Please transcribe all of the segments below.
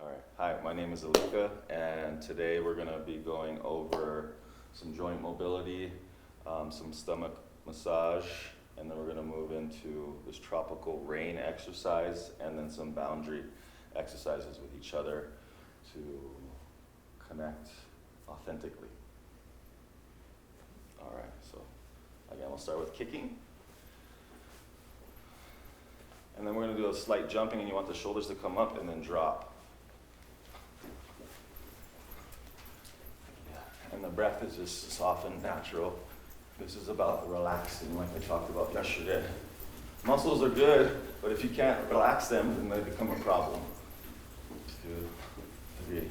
Alright, hi, my name is Alika, and today we're going to be going over some joint mobility, some stomach massage, and then we're going to move into this tropical rain exercise, and then some boundary exercises with each other to connect authentically. Alright, so again, we'll start with kicking. And then we're going to do a slight jumping, and you want the shoulders to come up and then drop. And the breath is just soft and natural. This is about relaxing, like I talked about yesterday. Muscles are good, but if you can't relax them, then they become a problem. 2, 3,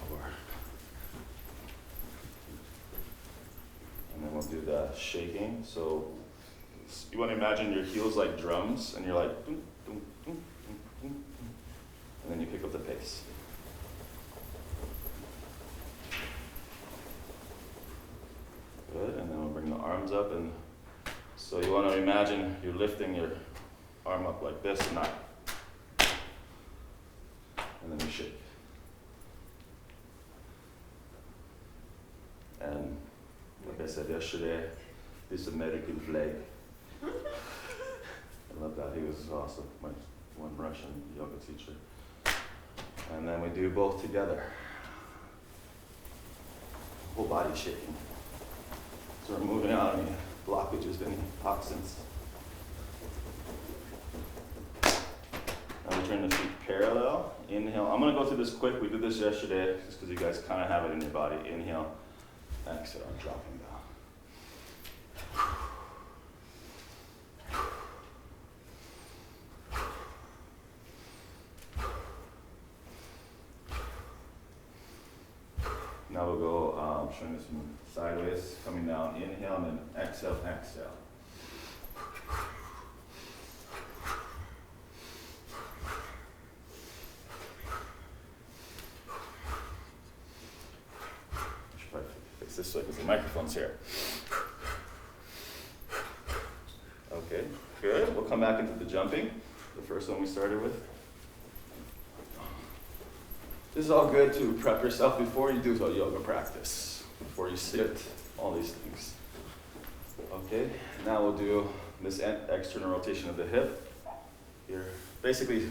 4. And then we'll do the shaking. So you want to imagine your heels like drums, and you're like, boom, boom, boom, boom, boom, and then you pick up the pace. Good, and then we'll bring the arms up, and so you want to imagine you're lifting your arm up like this, and that, and then you shake. And like I said yesterday, this American flag. I love that. He was awesome. My one Russian yoga teacher. And then we do both together. Whole body shaking. So we're moving out any blockages, any toxins. Now we turn the feet parallel. Inhale. I'm going to go through this quick. We did this yesterday just because you guys kind of have it in your body. Inhale. Exhale. Dropping down. Now we'll go, showing this from sideways, coming down, inhale, and then exhale, exhale. I should probably fix this way because the microphone's here. Okay, good. We'll come back into the jumping, the first one we started with. This is all good to prep yourself before you do a yoga practice, before you sit, all these things. Okay, now we'll do this external rotation of the hip. You're basically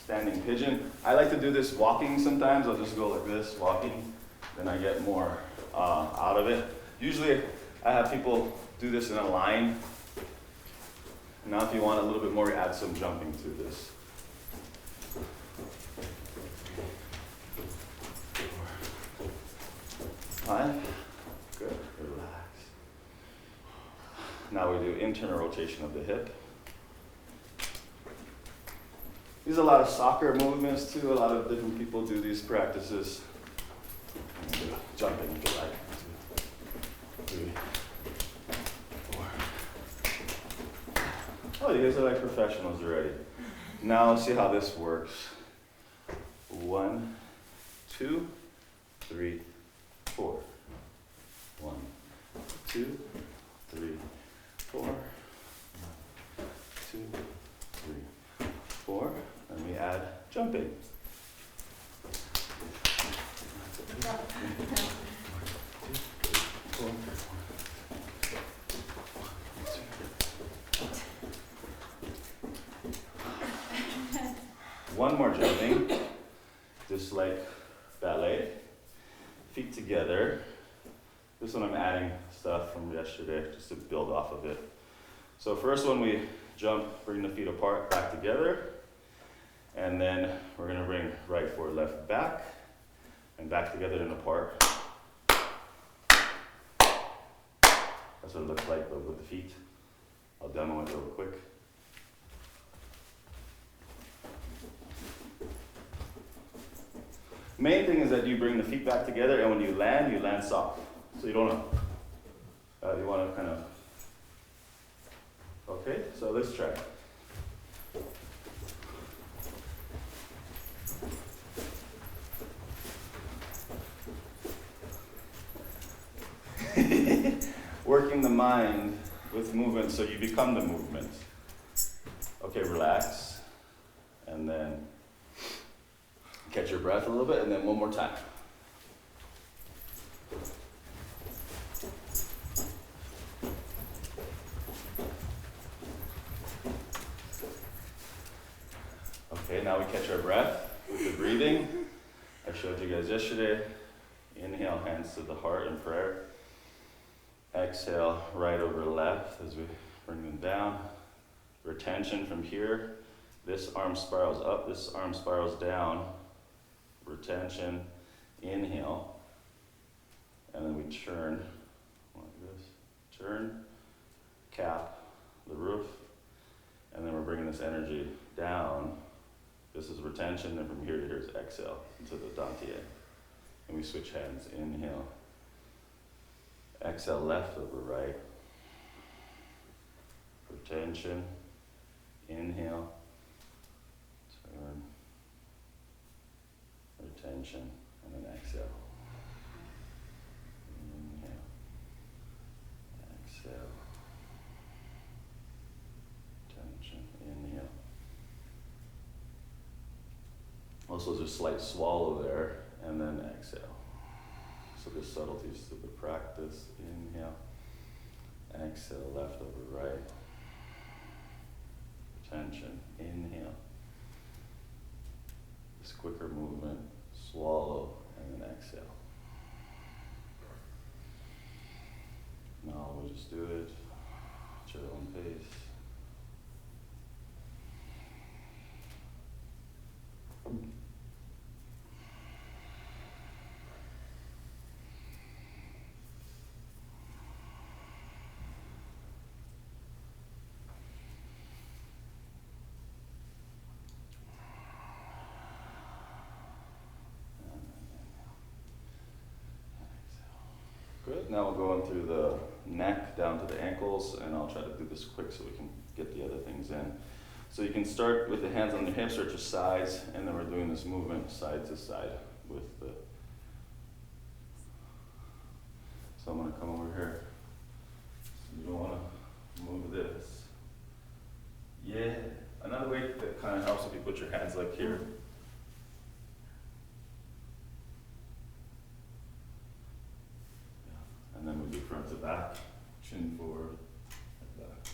standing pigeon. I like to do this walking sometimes. I'll just go like this, walking, then I get more out of it. Usually I have people do this in a line. Now if you want a little bit more, add some jumping to this. 5. Good. Relax. Now we do internal rotation of the hip. These are a lot of soccer movements too. A lot of different people do these practices. Jumping if you like. 2, 3, 4. Oh, you guys are like professionals already. Now let's see how this works. 1, 2, 3, 4. 1, 2, 3, 4. 1, 2, 3, 4. And we add jumping. One more jumping, just like ballet. Feet together. This one I'm adding stuff from yesterday just to build off of it. So first one we jump, bring the feet apart, back together. And then we're going to bring right forward, left back, and back together and apart. That's what it looks like with the feet. I'll demo it real quick. Main thing is that you bring the feet back together, and when you land soft. So you don't you want to kind of, okay, so let's try. Working the mind with movement so you become the movement. Okay, relax. And then catch your breath a little bit, and then one more time. Okay, now we catch our breath with the breathing. I showed you guys yesterday. Inhale, hands to the heart in prayer. Exhale, right over left as we bring them down. Retention from here. This arm spirals up, this arm spirals down. Retention, inhale. And then we turn like this. Turn, cap the roof. And then we're bringing this energy down. This is retention, and from here to here is exhale into the dantian. And we switch hands. Inhale. Exhale, left over right. Retention. Inhale. Turn. Retention. And then exhale. Inhale. Exhale. Retention. Inhale. Also, there's a slight swallow there, and then exhale. So there's subtleties to the practice. Inhale. Exhale, left over right. Retention. Inhale. This quicker movement. Swallow, and then exhale. Now we'll just do it at your own pace. Good. Now we'll go in through the neck down to the ankles, and I'll try to do this quick so we can get the other things in. So you can start with the hands on the hips or just sides, and then we're doing this movement side to side with the. So I'm going to come over here. So you want to move this. Yeah. Another way that kind of helps if you put your hands like here. And then we do front to back, chin forward, head back.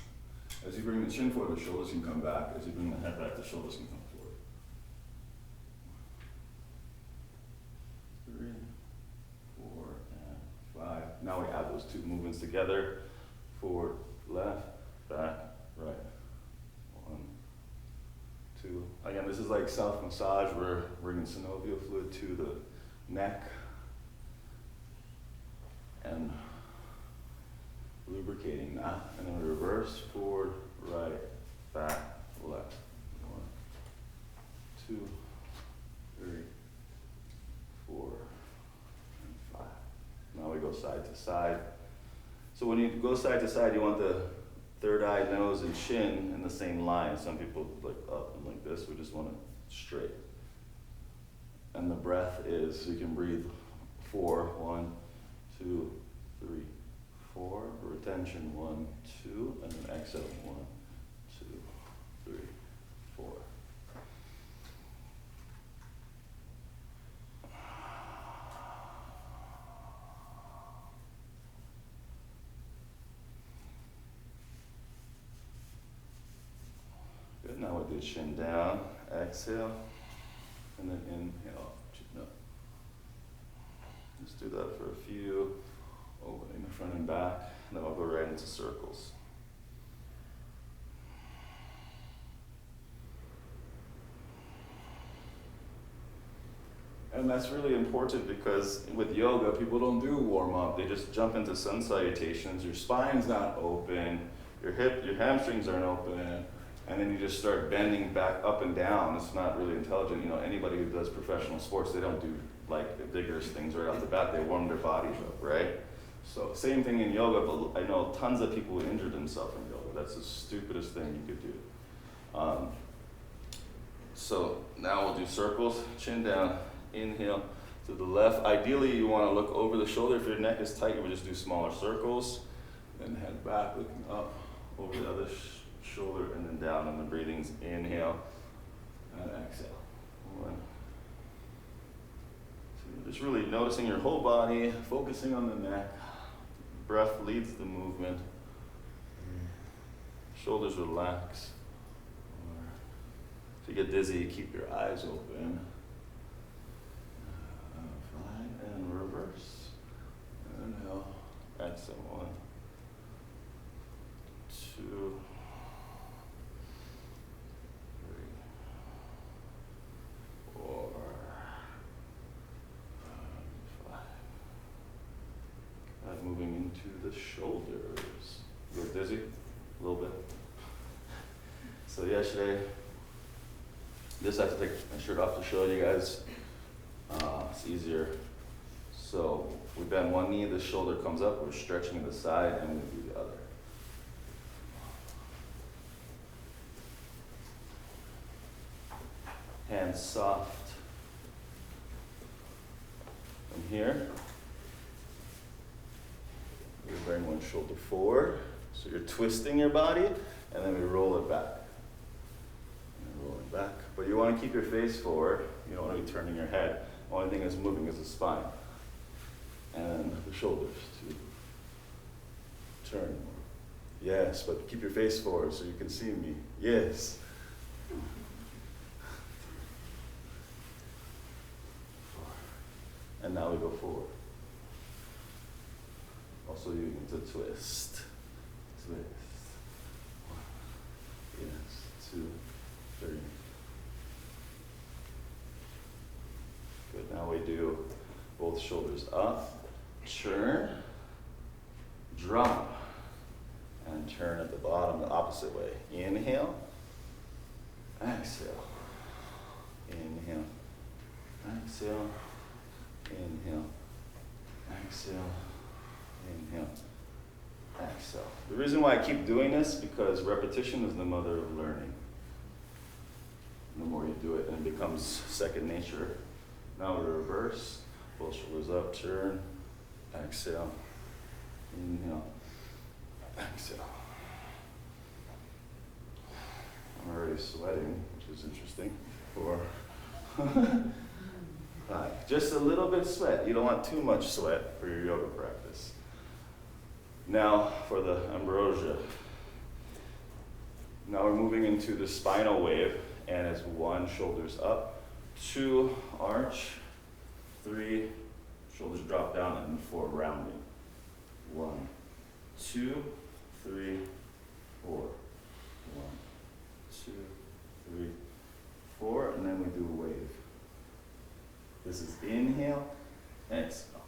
As you bring the chin forward, the shoulders can come back. As you bring the head back, the shoulders can come forward. 3, 4, and 5. Now we add those two movements together. Forward, left, back, right. 1, 2. Again, this is like self-massage. We're bringing synovial fluid to the neck. And lubricating that, and then we reverse, forward, right, back, left. 1, 2, 3, 4, and 5. Now we go side to side. So when you go side to side, you want the third eye, nose, and chin in the same line. Some people like up and like this. We just want it straight. And the breath is, so you can breathe 4, 1, 2, 3, 4. Retention 1, 2, and then exhale 1, 2, 3, 4. Good. Now we'll do chin down, exhale, and then inhale, chin up. Just do that for a few, opening the front and back, and then we'll go right into circles. And that's really important because with yoga, people don't do warm up. They just jump into sun salutations. Your spine's not open, your hamstrings aren't open, and then you just start bending back up and down. It's not really intelligent. You know, anybody who does professional sports, they don't do like vigorous things right off the bat. They warm their bodies up, right? So same thing in yoga, but I know tons of people who injure themselves in yoga. That's the stupidest thing you could do. So now we'll do circles, chin down, inhale to the left. Ideally, you want to look over the shoulder. If your neck is tight, you would just do smaller circles. Then head back, looking up over the other shoulder, and then down. And the breathing's inhale and exhale. 1, Just really noticing your whole body, focusing on the neck. Breath leads the movement. Shoulders relax. If you get dizzy, keep your eyes open. Fine, and reverse. Inhale, exhale. 1, 2, 3, 4, 5. Right, moving into the shoulders. You get dizzy? A little bit. So yesterday, this I have to take my shirt off to show you guys. It's easier. So we bend one knee, the shoulder comes up, we're stretching the side, and we do the other. Hands soft. From here, we bring one shoulder forward. So you're twisting your body, and then we roll it back. And roll it back. But you want to keep your face forward. You don't want to be turning your head. The only thing that's moving is the spine. And the shoulders to turn. Yes, but keep your face forward so you can see me. Yes. And now we go forward. Also you need to twist. Twist. 1, yes, 2, 3. Good, now we do both shoulders up, turn, drop, and turn at the bottom the opposite way. Inhale, exhale, inhale, exhale, inhale, exhale, inhale, exhale. The reason why I keep doing this is because repetition is the mother of learning. The more you do it, and it becomes second nature. Now we reverse, both shoulders up, turn, exhale, inhale, exhale. I'm already sweating, which is interesting. 4, 5. Just a little bit sweat. You don't want too much sweat for your yoga practice. Now for the ambrosia. Now we're moving into the spinal wave, and it's 1, shoulders up, 2, arch, 3, shoulders drop down, and 4, rounding. 1, 2, 3, 4. 1, 2, 3, 4, and then we do a wave. This is inhale, exhale.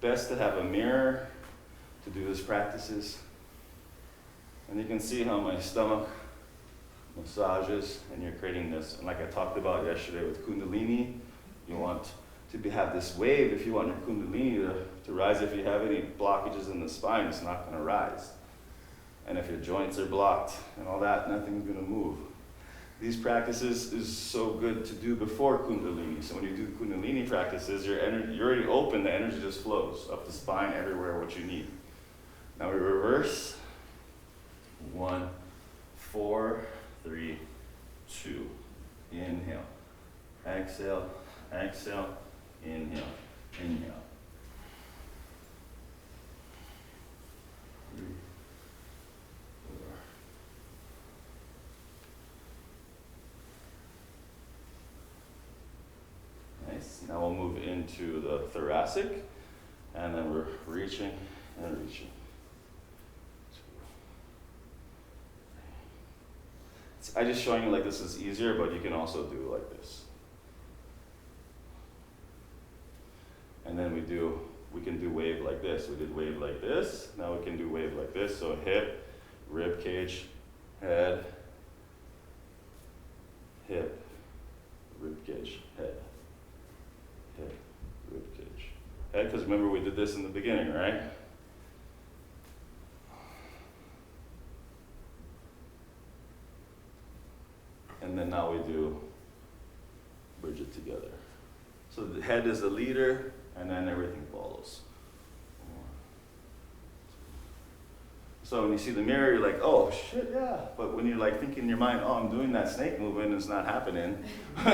Best to have a mirror to do these practices. And you can see how my stomach massages, and you're creating this. And like I talked about yesterday with Kundalini, you want to have this wave. If you want your Kundalini to rise, if you have any blockages in the spine, it's not going to rise. And if your joints are blocked and all that, nothing's going to move. These practices is so good to do before Kundalini. So when you do Kundalini practices, you're already open, the energy just flows up the spine, everywhere, what you need. Now we reverse. 1, 4, 3, 2. Inhale. Exhale, exhale, inhale, inhale. 3, 4. Nice. Now we'll move into the thoracic, and then we're reaching and reaching. I'm just showing you like this is easier, but you can also do it like this. And then we can do wave like this. We did wave like this. Now we can do wave like this. So hip, rib cage, head, hip, rib cage, head, hip, rib cage, head. Because remember we did this in the beginning, right? And then now we do bridge it together. So the head is the leader, and then everything follows. So when you see the mirror, you're like, oh shit, yeah. But when you're like thinking in your mind, oh, I'm doing that snake movement, and it's not happening. 3, 4.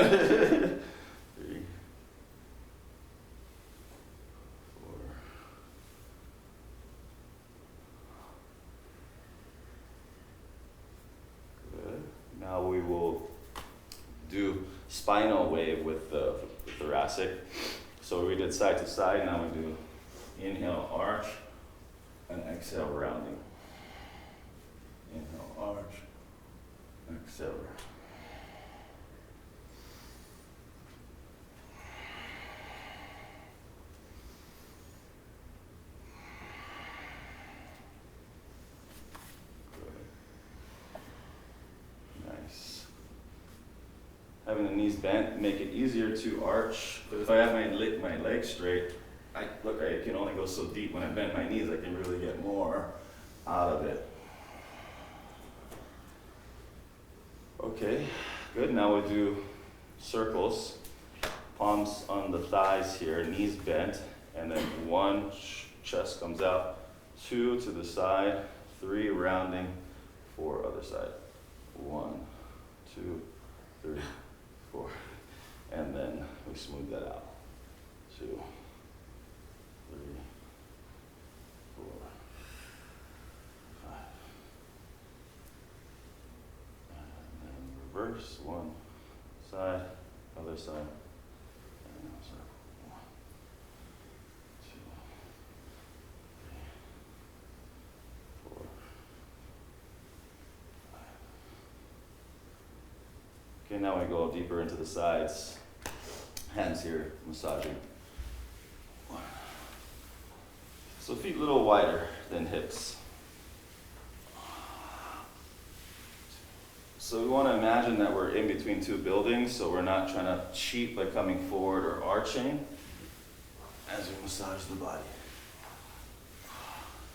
Good. Now we will do spinal wave with the thoracic. So we did side to side, now we do inhale, arch, and exhale, rounding. Inhale, arch, exhale, round. Nice. Having the knees bent make it easier to arch, but if I have my legs straight, I can only go so deep. When I bend my knees, I can really get more out of it. Okay, good. Now we'll do circles. Palms on the thighs here, knees bent, and then 1, chest comes out, 2 to the side, 3 rounding, 4 other side. 1, 2, 3, 4. And then we smooth that out. 2, 3, 4, 5. And then reverse, 1 side, other side. And now circle. 1, 2, 3, 4, 5. Okay, now we go deeper into the sides. Hands here, massaging. So feet a little wider than hips. So we want to imagine that we're in between 2 buildings, so we're not trying to cheat by coming forward or arching as we massage the body.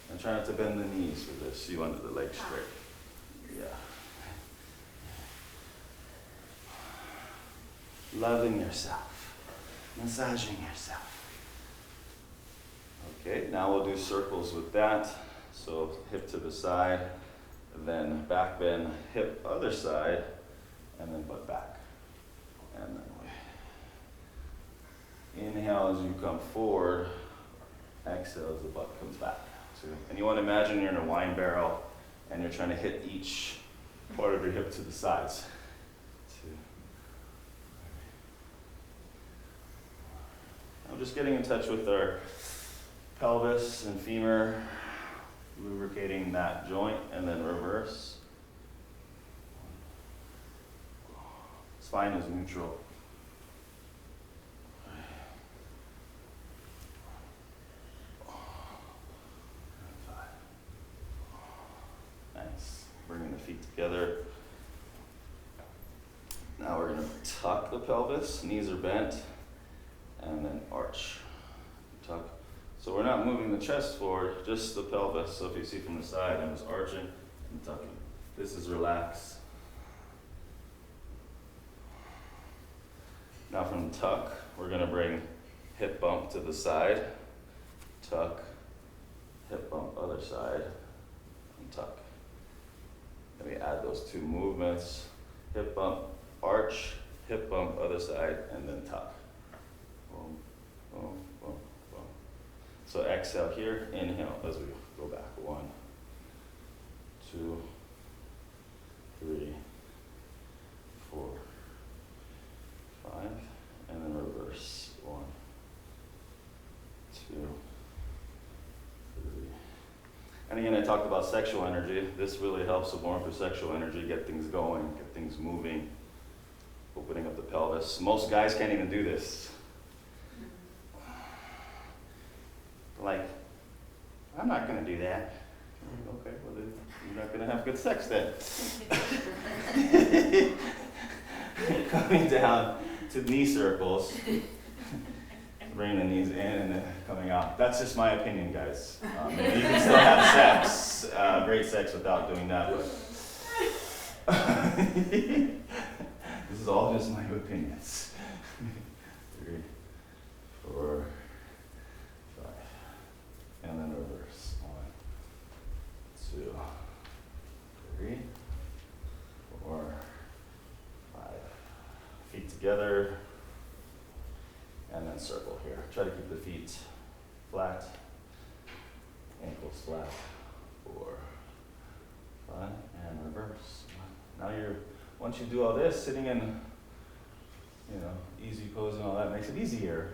And try not to bend the knees for this. You want the legs straight. Yeah. Loving yourself. Massaging yourself. Okay, now we'll do circles with that. So hip to the side, then back bend, hip other side, and then butt back. And then inhale as you come forward, exhale as the butt comes back. And you want to imagine you're in a wine barrel and you're trying to hit each part of your hip to the sides. 2. I'm just getting in touch with our pelvis and femur, lubricating that joint, and then reverse. Spine is neutral. Nice. Bringing the feet together. Now we're going to tuck the pelvis, knees are bent, and then arch. Tuck. So we're not moving the chest forward, just the pelvis. So if you see from the side, I'm just arching and tucking. This is relax. Now from tuck, we're going to bring hip bump to the side, tuck, hip bump other side, and tuck. Then we add those 2 movements, hip bump, arch, hip bump other side, and then tuck. Boom, boom, boom, boom. So exhale here, inhale as we go back. 1, 2, 3, 4, 5, and then reverse. 1, 2, 3. And again, I talked about sexual energy. This really helps with more for sexual energy, get things going, get things moving, opening up the pelvis. Most guys can't even do this. Like, I'm not going to do that. Okay, well then you're not going to have good sex then. Coming down to knee circles, bringing the knees in and then coming out. That's just my opinion, guys. Maybe you can still have sex, great sex without doing that, but this is all just my opinions. 3, 4, 5, and then reverse. 1, 2. feet together, and then circle here. Try to keep the feet flat, ankles flat. 4, 5, and reverse. Now once you do all this, sitting in, easy pose and all that makes it easier.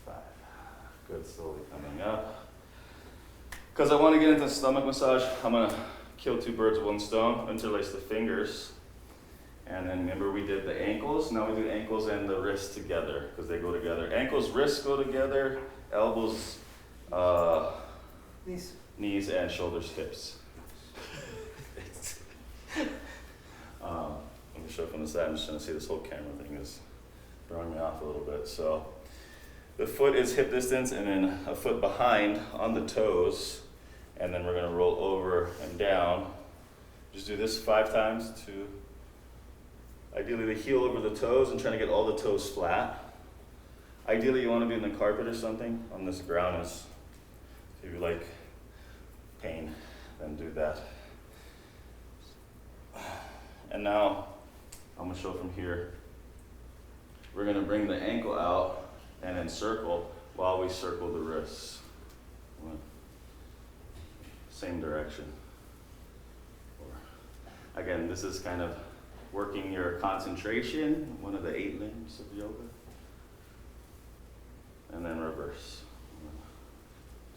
5, good, slowly coming up. Because I want to get into stomach massage, I'm gonna kill 2 birds with 1 stone, interlace the fingers. And then remember we did the ankles, now we do ankles and the wrists together, because they go together. Ankles, wrists go together, elbows, knees and shoulders, hips. Let me show from the side. I'm just trying to see, this whole camera thing is throwing me off a little bit. So the foot is hip distance and then a foot behind on the toes. And then we're going to roll over and down. Just do this 5 times to ideally the heel over the toes and trying to get all the toes flat. Ideally you want to be in the carpet or something on this ground. If you like pain, then do that. And now I'm going to show from here. We're going to bring the ankle out and then circle while we circle the wrists. Same direction. Again, this is kind of working your concentration, one of the 8 limbs of yoga. And then reverse.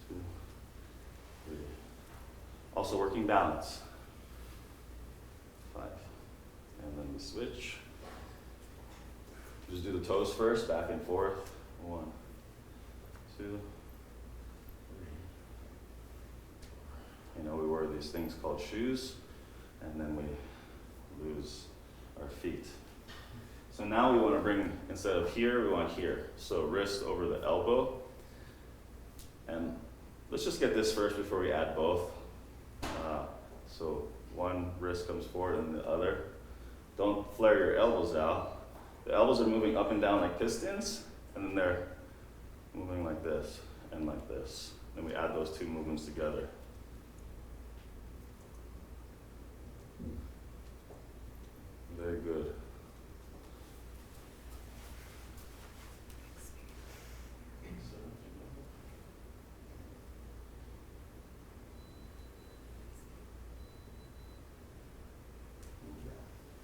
1, 2, 3. Also working balance. 5. And then we switch. Just do the toes first, back and forth. 1, 2, 3. We wear these things called shoes, and then we lose our feet. So now we want to bring, instead of here, we want here. So wrist over the elbow. And let's just get this first before we add both. So one wrist comes forward and the other. Don't flare your elbows out. The elbows are moving up and down like pistons, and then they're moving like this and like this. Then we add those 2 movements together. Very good.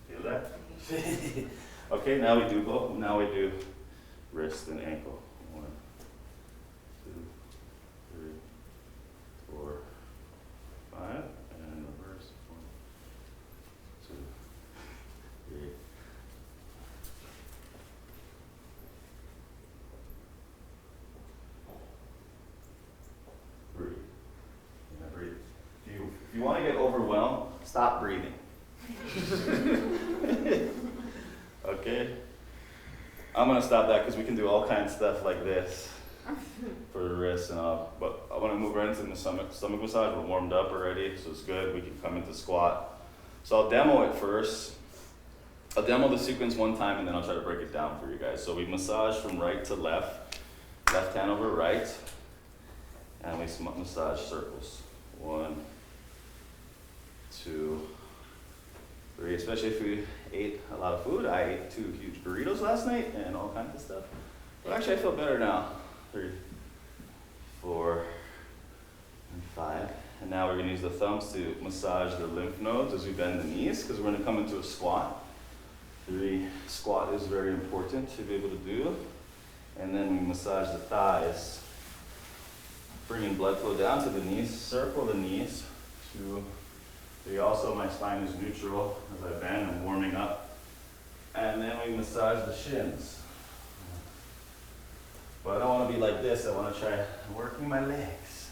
Feel that? Okay, now we do both. Now we do wrist and ankle. 1, 2, 3, 4, 5, and reverse. 1, 2, 3. Breathe. Yeah, breathe. If you want to get overwhelmed, stop breathing. Okay? I'm going to stop that because we can do all kinds of stuff like this for the wrists and all. But I want to move right into the stomach massage. We're warmed up already, so it's good. We can come into squat. So I'll demo it first. I'll demo the sequence 1 time and then I'll try to break it down for you guys. So we massage from right to left hand over right, and we massage circles. 1, 2, 3, especially if we ate a lot of food. I ate 2 huge burritos last night and all kinds of stuff. But actually I feel better now. 3, 4, and 5. And now we're going to use the thumbs to massage the lymph nodes as we bend the knees, because we're going to come into a squat. 3, squat is very important to be able to do. And then we massage the thighs, bringing blood flow down to the knees, circle the knees. 2, 3, also my spine is neutral as I bend and warming up. And then we massage the shins. But I don't want to be like this, I want to try working my legs,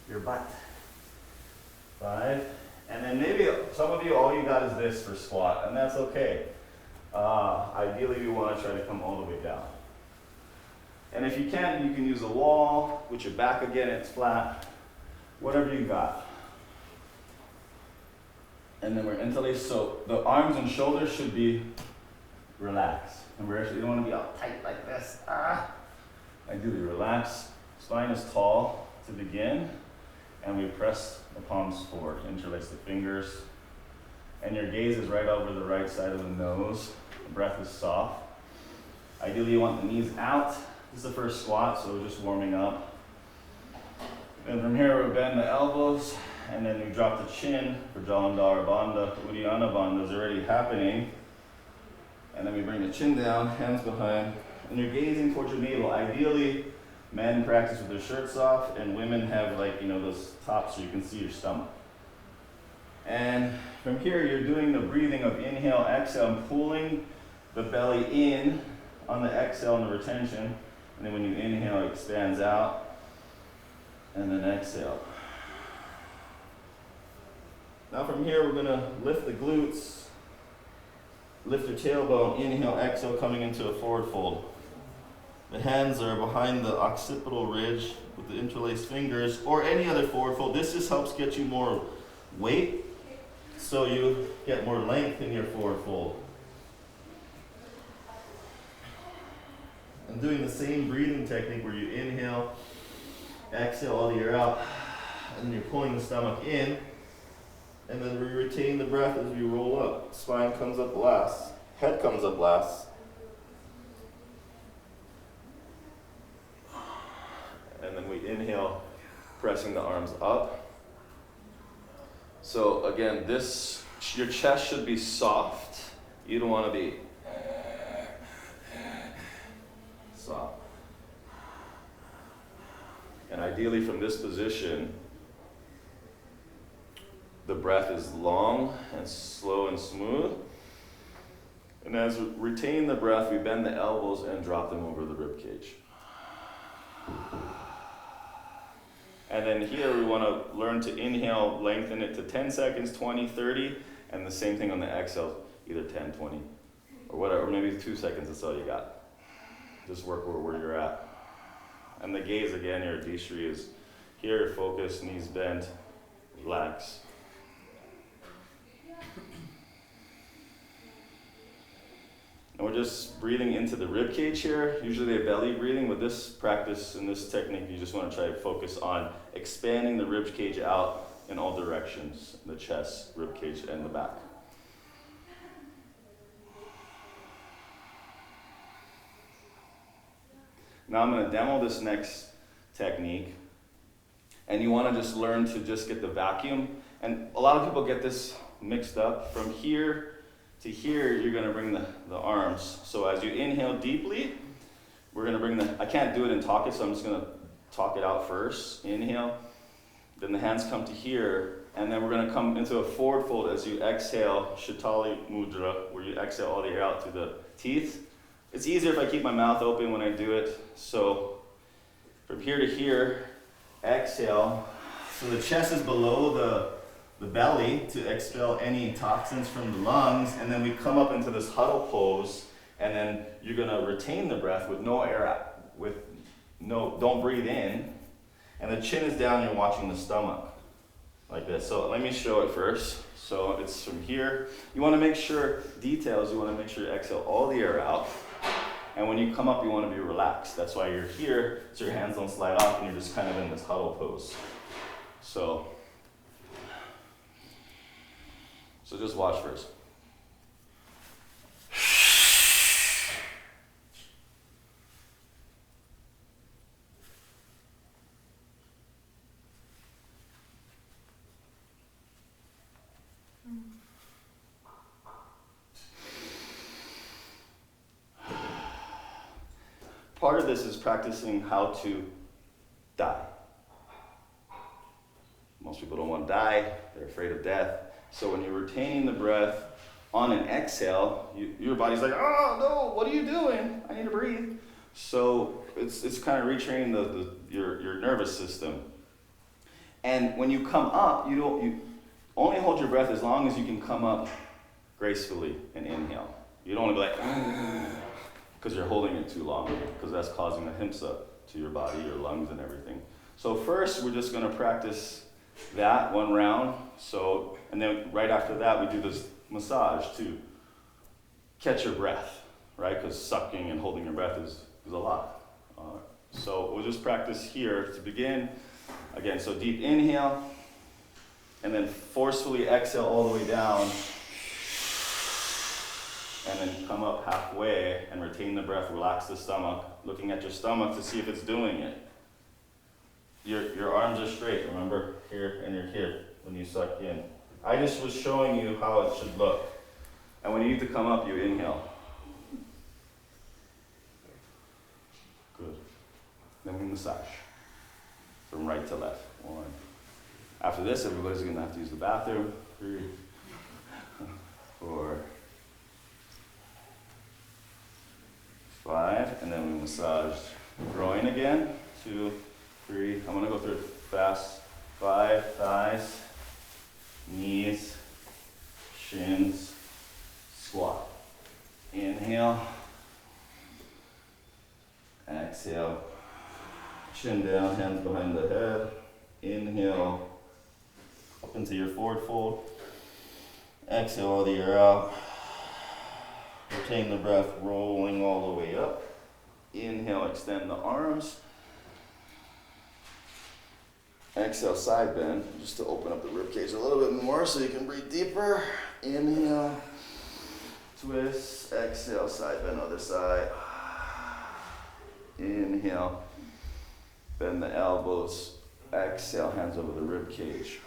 your butt. 5, and then maybe some of you, all you got is this for squat, and that's okay. Ideally, we want to try to come all the way down. And if you can use a wall with your back again, it's flat, whatever you got. And then we're interlaced, so the arms and shoulders should be relaxed. And we don't want to be all tight like this. Ideally, relax. Spine is tall to begin, and we press the palms forward, interlace the fingers, and your gaze is right over the right side of the nose. The breath is soft. Ideally, you want the knees out. This is the first squat, so we're just warming up. And from here, we bend the elbows, and then we drop the chin for Jalandhara Bandha. Uddiyana Bandha is already happening. And then we bring the chin down, hands behind, and you're gazing towards your navel. Ideally, men practice with their shirts off, and women have those tops so you can see your stomach. And from here, you're doing the breathing of inhale, exhale, and pulling the belly in on the exhale and the retention. And then when you inhale, it expands out, and then exhale. Now from here, we're gonna lift the glutes, lift your tailbone, inhale, exhale, coming into a forward fold. The hands are behind the occipital ridge with the interlaced fingers, or any other forward fold. This just helps get you more weight, so you get more length in your forward fold. And doing the same breathing technique where you inhale, exhale all the air out, and then you're pulling the stomach in, and then we retain the breath as we roll up. Spine comes up last, head comes up last. And then we inhale, pressing the arms up. So again, your chest should be soft. You don't want to be soft. And ideally from this position, the breath is long and slow and smooth. And as we retain the breath, we bend the elbows and drop them over the rib cage. And then here we want to learn to inhale, lengthen it to 10 seconds, 20, 30, and the same thing on the exhale, either 10, 20, or whatever, maybe 2 seconds, that's all you got. Just work where you're at. And the gaze again, your dishri is here, focus, knees bent, relax. And we're just breathing into the rib cage here, usually a belly breathing. With this practice and this technique, you just want to try to focus on expanding the rib cage out in all directions, the chest, rib cage, and the back. Now I'm going to demo this next technique, and you want to just learn to just get the vacuum. And a lot of people get this mixed up. From here to here, you're going to bring the arms. So as you inhale deeply, we're going to bring I can't do it and talk it, so I'm just going to talk it out first. Inhale, then the hands come to here, and then we're going to come into a forward fold as you exhale, Shatali Mudra, where you exhale all the air out through the teeth. It's easier if I keep my mouth open when I do it. So from here to here, exhale. So the chest is below the belly to expel any toxins from the lungs, and then we come up into this huddle pose, and then you're gonna retain the breath with no air out, don't breathe in, and the chin is down, you're watching the stomach, like this. So let me show it first. So it's from here. You wanna make sure, details, you wanna make sure you exhale all the air out, and when you come up, you wanna be relaxed. That's why you're here, so your hands don't slide off, and you're just kind of in this huddle pose. So just watch first. Part of this is practicing how to die. Most people don't want to die, they're afraid of death. So when you're retaining the breath on an exhale, your body's like, oh no, what are you doing? I need to breathe. So it's kind of retraining your nervous system. And when you come up, you only hold your breath as long as you can come up gracefully and inhale. You don't want to be like, because you're holding it too long, because that's causing a himsa to your body, your lungs and everything. So first, we're just going to practice that one round. So, and then right after that, we do this massage to catch your breath, right? Because sucking and holding your breath is a lot. So we'll just practice here to begin. Again, so deep inhale, and then forcefully exhale all the way down. and then come up halfway and retain the breath, relax the stomach, looking at your stomach to see if it's doing it. Your arms are straight, remember? Here and here when you suck in. I just was showing you how it should look. And when you need to come up, you inhale. Good. Then we massage from right to left. 1. After this, everybody's going to have to use the bathroom. 3, 4, 5, and then we massage groin again. 2, 3. I'm going to go through it fast. 5, thighs, knees, shins, squat. Inhale. Exhale. Chin down, hands behind the head. Inhale. Up into your forward fold. Exhale all the air out. Retain the breath, rolling all the way up. Inhale, extend the arms. Exhale, side bend, just to open up the rib cage a little bit more so you can breathe deeper. Inhale, twist. Exhale, side bend, other side. Inhale, bend the elbows. Exhale, hands over the rib cage.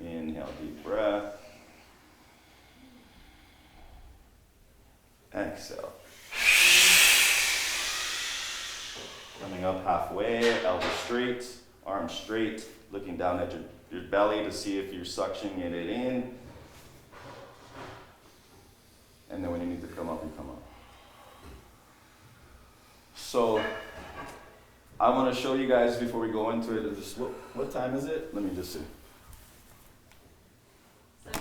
Inhale, deep breath. Exhale. Coming up halfway, elbow straight, arms straight, looking down at your belly to see if you're suctioning it in. And then when you need to come up, you come up. So, I want to show you guys before we go into it, just what time is it? Let me just see. 7:52.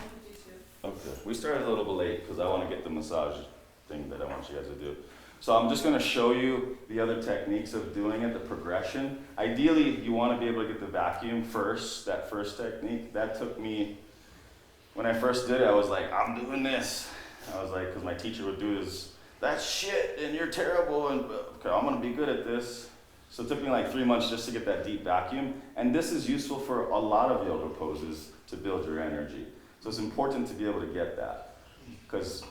Okay. We started a little bit late because I want to get the massage thing that I want you guys to do. So I'm just going to show you the other techniques of doing it, the progression. Ideally, you want to be able to get the vacuum first, that first technique. That took me, when I first did it, I was like, I'm doing this. I was like, because my teacher would do this, that's shit, and you're terrible, and okay, I'm going to be good at this. So it took me like 3 months just to get that deep vacuum. And this is useful for a lot of yoga poses to build your energy. So it's important to be able to get that. Because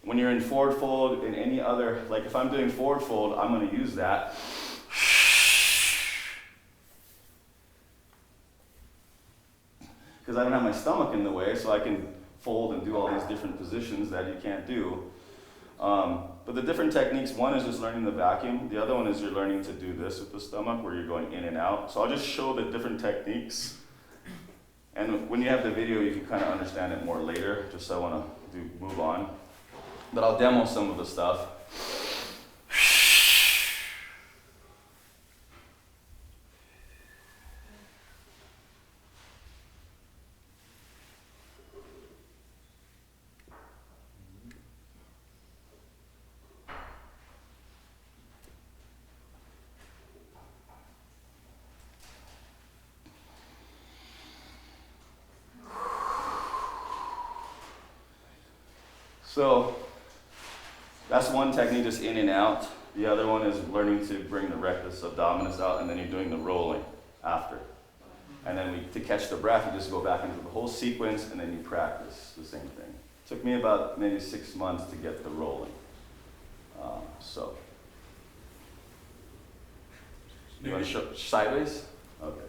when you're in forward fold, in any other, like if I'm doing forward fold, I'm going to use that. Because I don't have my stomach in the way, so I can fold and do all these different positions that you can't do. But the different techniques, one is just learning the vacuum. The other one is you're learning to do this with the stomach, where you're going in and out. So I'll just show the different techniques. And when you have the video, you can kind of understand it more later, just so I want to move on. But I'll demo some of the stuff. So that's one technique, just in and out. The other one is learning to bring the rectus abdominis out, and then you're doing the rolling after. And then to catch the breath, you just go back into the whole sequence, and then you practice the same thing. It took me about maybe 6 months to get the rolling. You want to show sideways? Okay.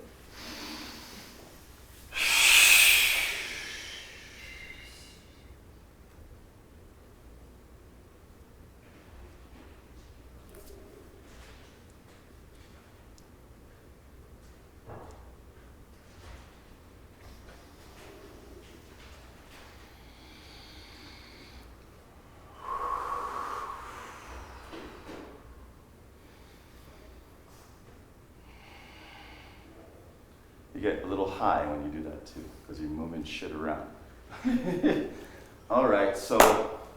You get a little high when you do that too, because you're moving shit around. All right, so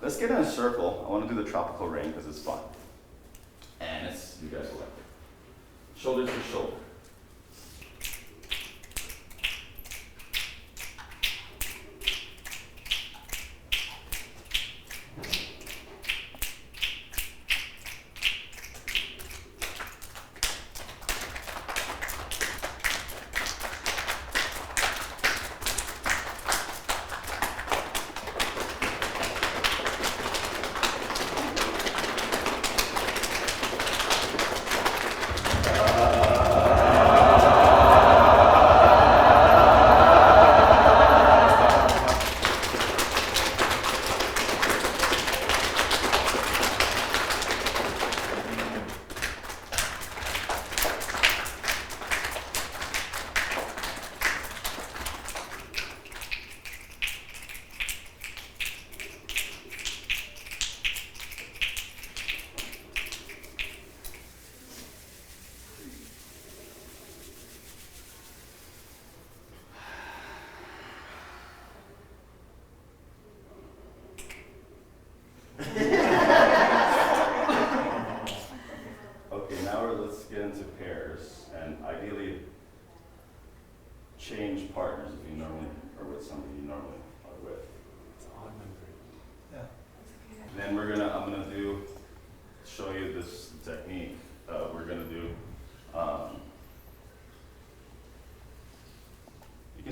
let's get in a circle. I want to do the tropical rain because it's fun. And you guys will like it. Shoulder to shoulder.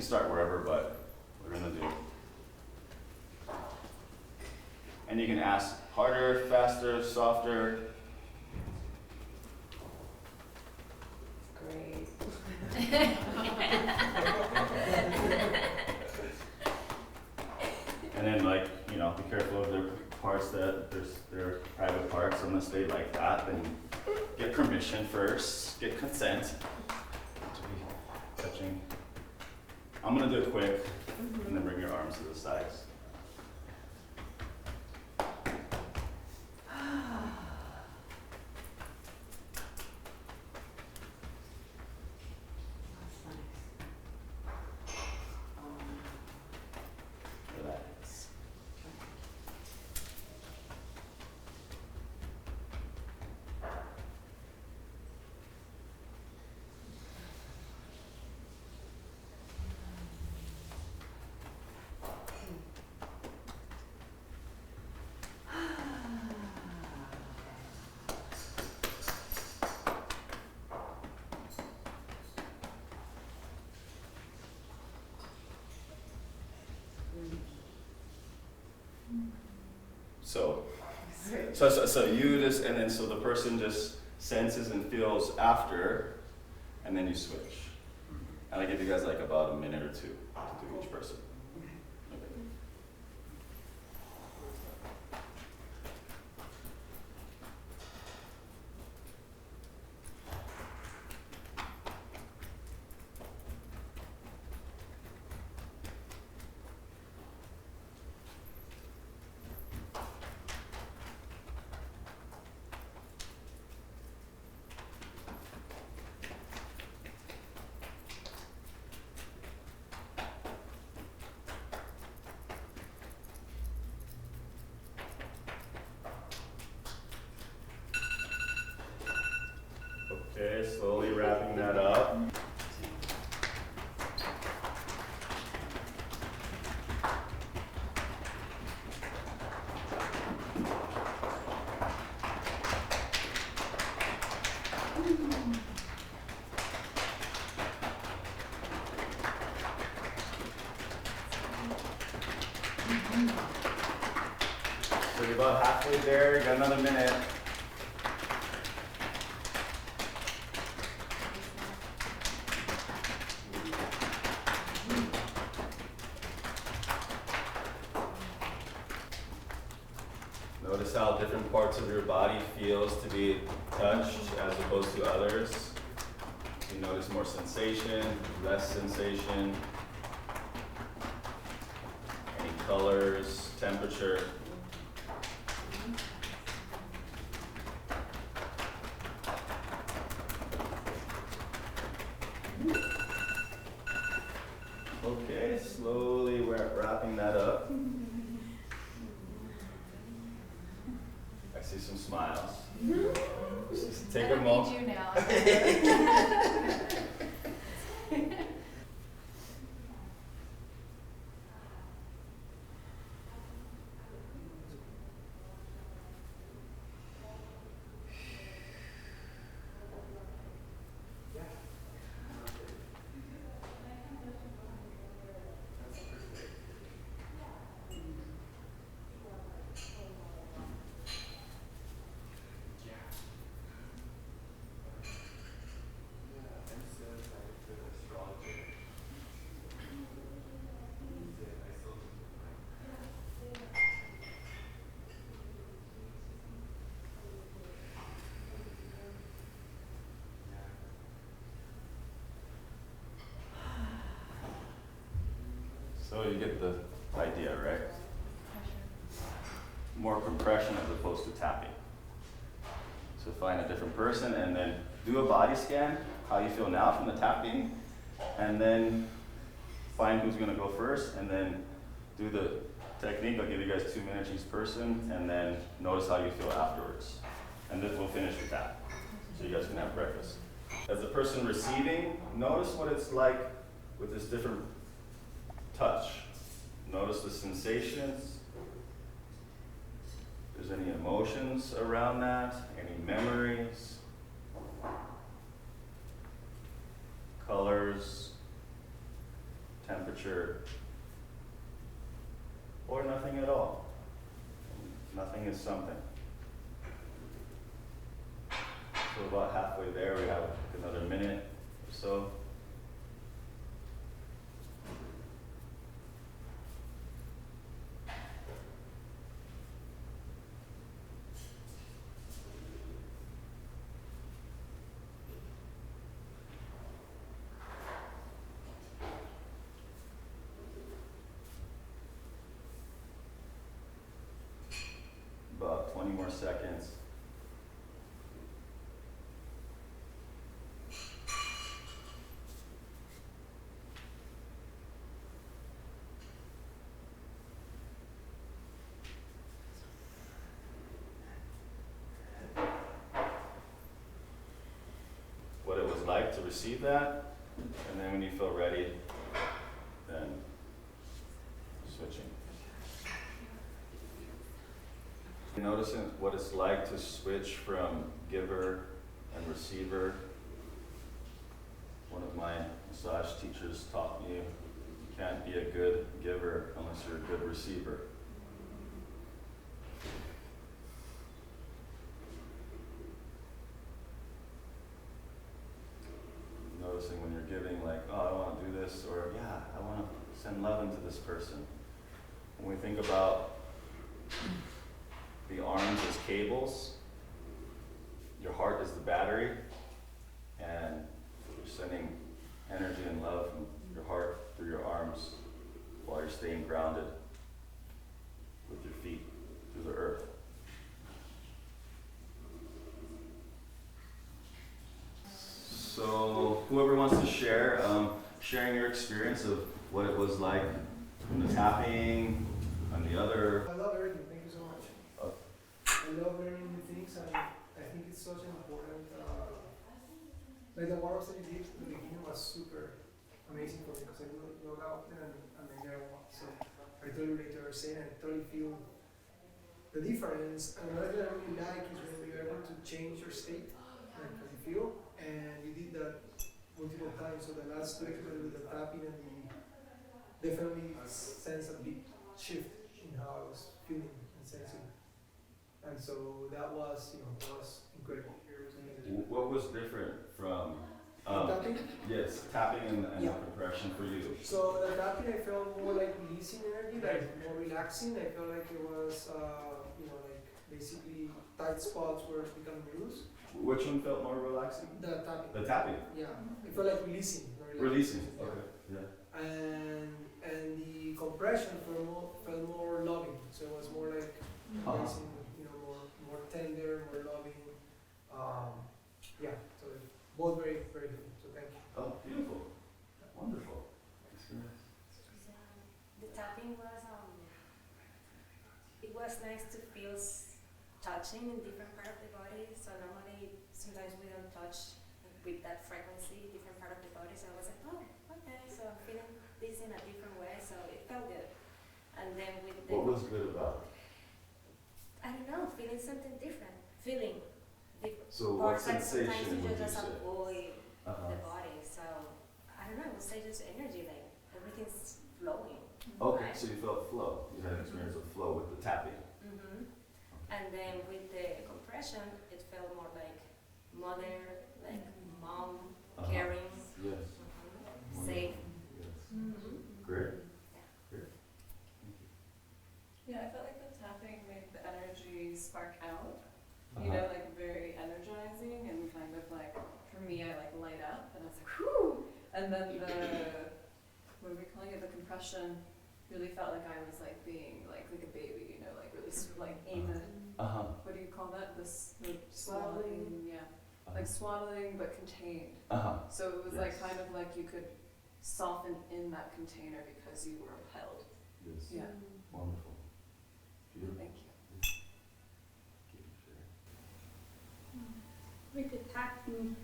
start wherever, but we're gonna do. And you can ask harder, faster, softer. Great. And then, like, you know, be careful of the parts that their private parts, unless they like that, then get permission first, get consent to be touching. I'm gonna do it quick, and then bring your arms to the sides. Relax. So you just, and then so the person just senses and feels after, and then you switch. And I give you guys like about a minute or two to do each person. Okay. Okay, slowly wrapping that up. So you're about halfway there, you got another minute. Notice how different parts of your body feels to be touched as opposed to others. You notice more sensation, less sensation, any colors, temperature. Okay, slowly wrapping that up. I see some smiles. Just take a moment. I need you now. So you get the idea, right? More compression as opposed to tapping. So find a different person and then do a body scan, how you feel now from the tapping, and then find who's gonna go first, and then do the technique. I'll give you guys 2 minutes each person, and then notice how you feel afterwards. And then we'll finish with that, so you guys can have breakfast. As the person receiving, notice what it's like with this different touch. Notice the sensations. If there's any emotions around that, any memories, colors, temperature. temperature, or nothing at all. Nothing is something. So about halfway there, we have another minute or so. About 20 more seconds. What it was like to receive that, and then when you feel ready, then switching. Noticing what it's like to switch from giver and receiver. One of my massage teachers taught me you can't be a good giver unless you're a good receiver. Noticing when you're giving, like, oh, I want to do this, or yeah, I want to send love into this person. When we think about the arms as cables, your heart is the battery, and you're sending energy and love from your heart through your arms while you're staying grounded with your feet through the earth. So whoever wants to share, sharing your experience of what it was like from the tapping and the other. I love everything. Thank you so much. I love learning new things, and I think it's such an important. Like the warm-ups that you did at the beginning was super amazing for me because I do yoga often and I never want. So I totally relate to what you're saying, and I totally feel the difference. And another thing I really like is when you're able to change your state, like how you feel, and you did that multiple times. So the last 2 exercises with the tapping and the definitely sense a big shift in how I was feeling and sensing. And so that was, that was incredible. What was different from tapping? Yes, tapping and Yeah. compression for you. So the tapping, I felt more like releasing energy, like more relaxing. I felt like it was, like basically tight spots were becoming loose. Which one felt more relaxing? The tapping. The tapping. Yeah, it felt like releasing. Not Releasing. Yeah. Okay. Yeah. And the compression felt more loving. So it was more like embracing, more tender, more loving. Yeah, so both very, very good. So thank you. Oh, beautiful. Wonderful. The tapping was, it was nice to feel touching in different part of the body. So normally, sometimes we don't touch with that frequency, different part of the body. So I was like, oh, okay, so I'm feeling this in a different way. So it felt good. And then with the... What was good about it? I don't know, feeling something different. Feeling. So what like sensation sometimes you would you just say? avoid the body. So I don't know, I would say just energy, like everything's flowing. Okay, right? so you felt flow. You had an experience of flow with the tapping. Mm-hmm. And then with the compression, it felt more like mother, like mom, caring, Yes. safe. Yes. Mm-hmm. Great. Yeah. Great. Yeah, I felt like the tapping made the energy spark out. You know, like very energizing and kind of like, for me, I like light up and I was like, whoo! And then what are we calling it, the compression really felt like I was like being like a baby, like really like in a, what do you call that? The swaddling, yeah. Like swaddling but contained. So it was like kind of like you could soften in that container because you were held. Yes. Yeah. Wonderful. Beautiful. Thank you. With the tapping,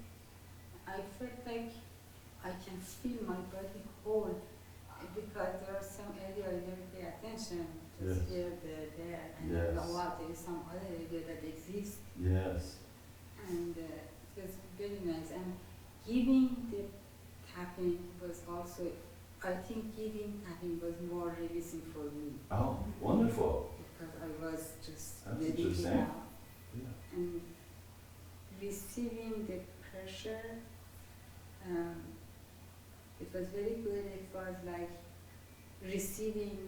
I felt like I can feel my body whole because there are some areas I never pay attention. Just here, there, and I know what there is some other area that exists. Yes. And it was very nice. And giving the tapping was also I think giving tapping was more releasing for me Oh, wonderful. because I was just That's letting it interesting. out. Yeah. And receiving the pressure, it was very good. It was like receiving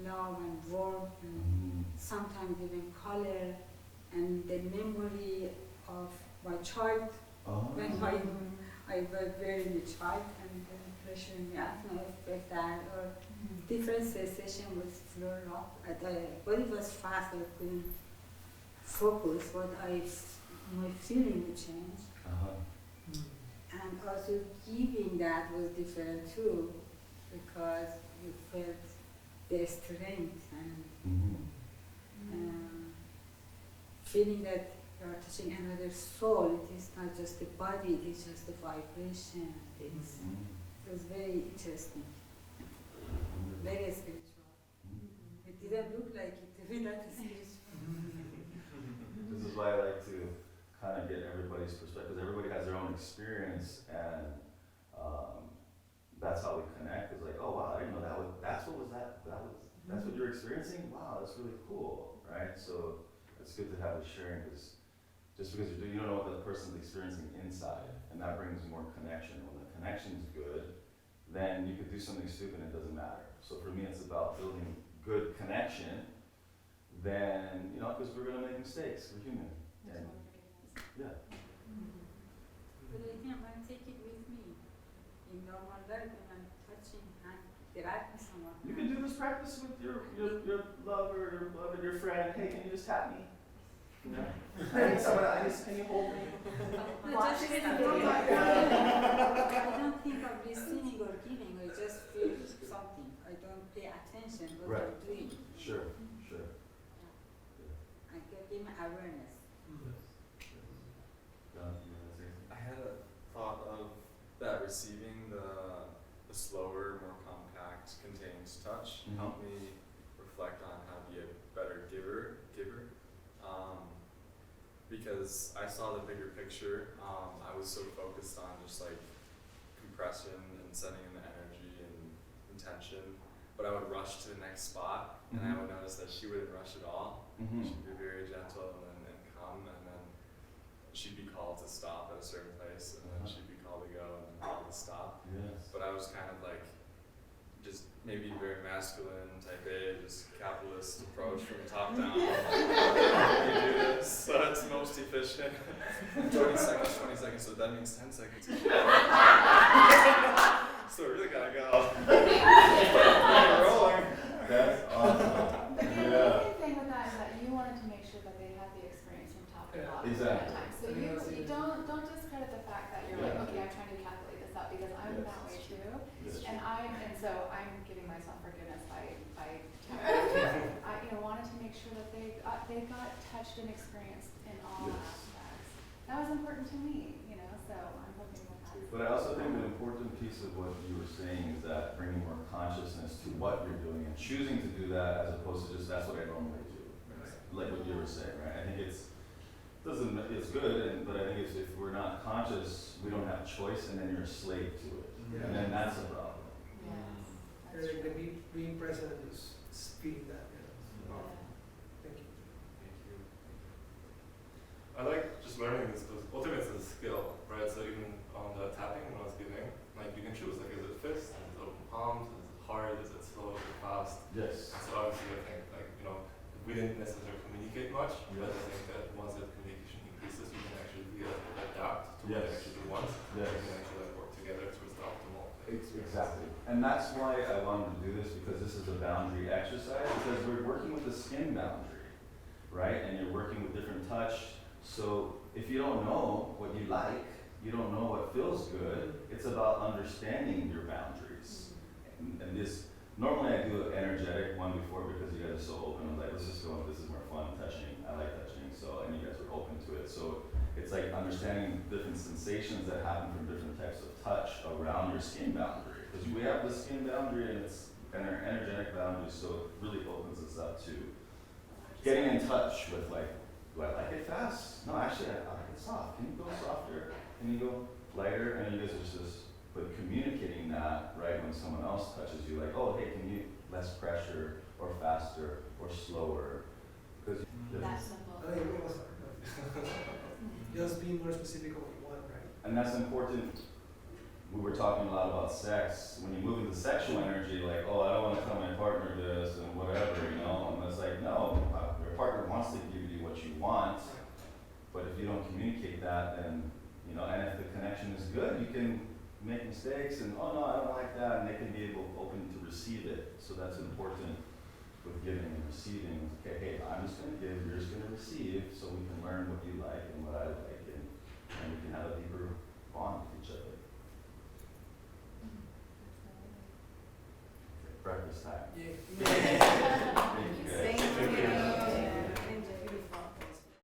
love and warmth and sometimes even color and the memory of my child Oh. when I was very child and then pressuring me out and I felt that or different sensation with floor up. Body was fast, I couldn't focus, but my feeling would change. Uh-huh. And also giving that was different too, because you felt the strength and feeling that you are touching another soul. It is not just the body, it is just the vibration. It was very interesting, very spiritual. It didn't look like it to be that spiritual. This is why I like to kind of get everybody's perspective. Everybody has their own experience, and that's how we connect. It's like, oh wow, I didn't know that's what you're experiencing. Wow, that's really cool, right? So it's good to have it sharing, because just because you don't know what the person's experiencing inside, and that brings more connection. When the connection's good, then you could do something stupid and it doesn't matter. So for me, it's about building good connection. Then because we're gonna make mistakes. We're human. And yeah. But I think I'm going to take it with me in normal life when I'm touching and interacting with someone. You can do this practice with your lover, your friend. Hey, can you just tap me? Hey, can you hold me? I don't think I'm receiving or giving. I just feel something. I don't pay attention what Right. I'm doing. Sure. I give him awareness. I had a thought of that receiving the slower, more compact, contained touch helped me reflect on how to be a better giver. Because I saw the bigger picture. I was so focused on just like compression and setting in the energy and intention, but I would rush to the next spot, and I would notice that she wouldn't rush at all. She'd be very gentle and come, and then she'd be called to stop at a certain place, and then she'd be called to go and then called to stop. Yes. But I was kind of like, just maybe very masculine, type A, just capitalist approach from the top down. You do this, so it's most efficient. 20 seconds, so that means 10 seconds. So we really gotta go. Rolling. That's awesome. But the amazing thing with that is that you wanted to make sure that they had the experience from top to bottom Exactly. at a time. So you don't discredit the fact that you're like, okay, I'm trying to calculate this out because I'm that way too. And so I'm giving myself forgiveness by I wanted to make sure that they got touched and experienced in all aspects. That was important to me, so I'm hoping that that's. But I also think the important piece of what you were saying is that bringing more consciousness to what you're doing and choosing to do that as opposed to just that's what I normally do. Like what you were saying, right? I think it's good, but I think if we're not conscious, we don't have choice, and then you're a slave to it, and then that's a problem. Being present and just feeling that. Thank you. I like just learning this because ultimately it's a skill, right? So even on the tapping when I was giving, like you can choose, like is it fist, is it open palms, is it hard, is it slow, is it fast? Yes. So obviously I think we didn't necessarily communicate much, but I think that once that communication increases, we can actually adapt to what they actually want. Yes. We can actually work together towards the optimal. Exactly. And that's why I wanted to do this, because this is a boundary exercise, because we're working with the skin boundary, right? And you're working with different touch. So if you don't know what you like, you don't know what feels good, it's about understanding your boundaries. And this, normally I do an energetic one before because you guys are so open. I'm like, let's just go, this is more fun, touching. I like touching, and you guys are open to it. So it's like understanding different sensations that happen from different types of touch around your skin boundary. Because we have the skin boundary and our energetic boundaries, so it really opens us up to getting in touch with do I like it fast? No, actually I like it soft. Can you go softer? Can you go lighter? And you guys are just But communicating that, right, when someone else touches you, like, oh, hey, can you less pressure or faster or slower? Because That simple. I think it was just being more specific on what you want, right? and that's important. We were talking a lot about sex. When you move into sexual energy, like, oh, I don't want to tell my partner this and whatever, you know, and it's like, no, your partner wants to give you what you want, but if you don't communicate that, then, you know, and if the connection is good, you can make mistakes and, oh no, I don't like that, and they can be open to receive it. So that's important with giving and receiving. Okay, hey, I'm just going to give, you're just going to receive, so we can learn what you like and what I like, and we can have a deeper bond with each other. Breakfast time. Yeah.